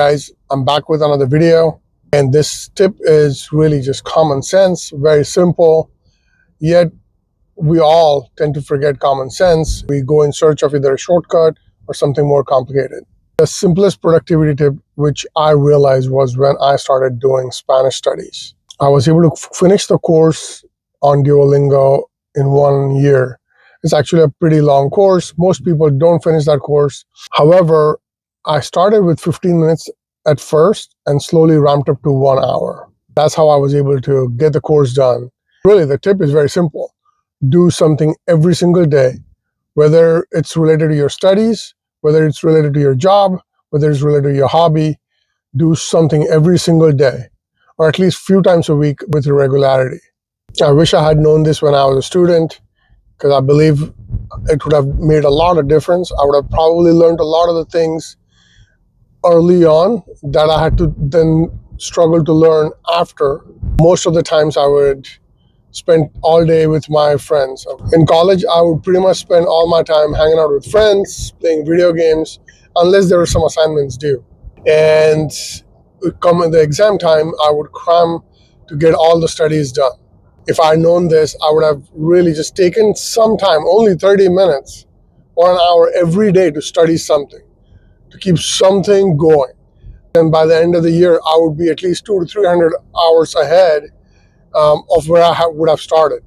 Guys, I'm back with another video, and this tip is really just common sense, very simple, yet we all tend to forget common sense. We go in search of either a shortcut or something more complicated. The simplest productivity tip which I realized was when I started doing Spanish studies. I was able to finish the course on Duolingo in 1 year. It's actually a pretty long course. Most people don't finish that course. However, I started with 15 minutes at first and slowly ramped up to 1 hour. That's how I was able to get the course done. Really, the tip is very simple. Do something every single day, whether it's related to your studies, whether it's related to your job, whether it's related to your hobby. Do something every single day, or at least a few times a week with regularity. I wish I had known this when I was a student, because I believe it would have made a lot of difference. I would have probably learned a lot of the things early on that I had to then struggle to learn after. Most of the times I would spend all day with my friends. In college, I would pretty much spend all my time hanging out with friends, playing video games, unless there were some assignments due. And come in the exam time, I would cram to get all the studies done. If I had known this, I would have really just taken some time, only 30 minutes or an hour every day to study something, to keep something going. And by the end of the year, I would be at least 200 to 300 hours ahead of where I would have started.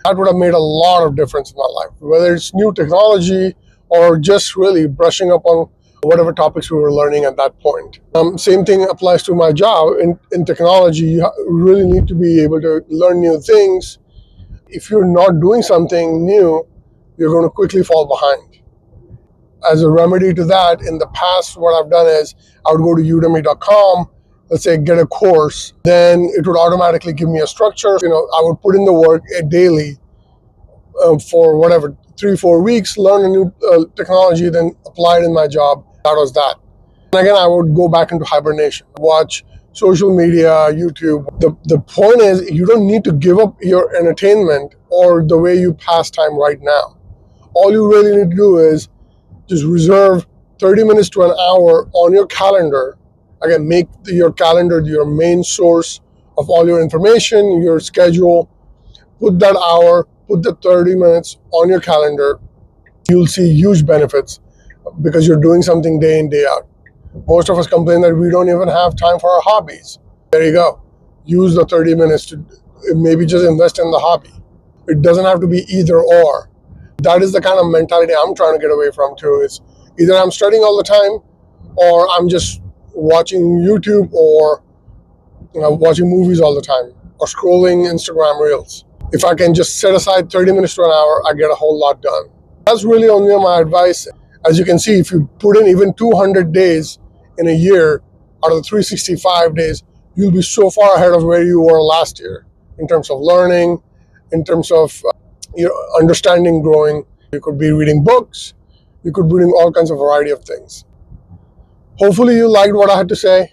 That would have made a lot of difference in my life, whether it's new technology or just really brushing up on whatever topics we were learning at that point. Same thing applies to my job. In technology, you really need to be able to learn new things. If you're not doing something new, you're going to quickly fall behind. As a remedy to that, in the past, what I've done is I would go to udemy.com, let's say get a course, then it would automatically give me a structure. I would put in the work daily for whatever, 3-4 weeks, learn a new technology, then apply it in my job. That was that. And again, I would go back into hibernation, watch social media, YouTube. The point is, you don't need to give up your entertainment or the way you pass time right now. All you really need to do is just reserve 30 minutes to an hour on your calendar. Again, make your calendar your main source of all your information, your schedule. Put that hour, put the 30 minutes on your calendar. You'll see huge benefits because you're doing something day in, day out. Most of us complain that we don't even have time for our hobbies. There you go. Use the 30 minutes to maybe just invest in the hobby. It doesn't have to be either or. That is the kind of mentality I'm trying to get away from too. Is either I'm studying all the time or I'm just watching YouTube or watching movies all the time or scrolling Instagram Reels. If I can just set aside 30 minutes to an hour, I get a whole lot done. That's really only my advice. As you can see, if you put in even 200 days in a year out of the 365 days, you'll be so far ahead of where you were last year in terms of learning, in terms of your understanding growing. You could be reading books. You could be doing all kinds of variety of things. Hopefully you liked what I had to say.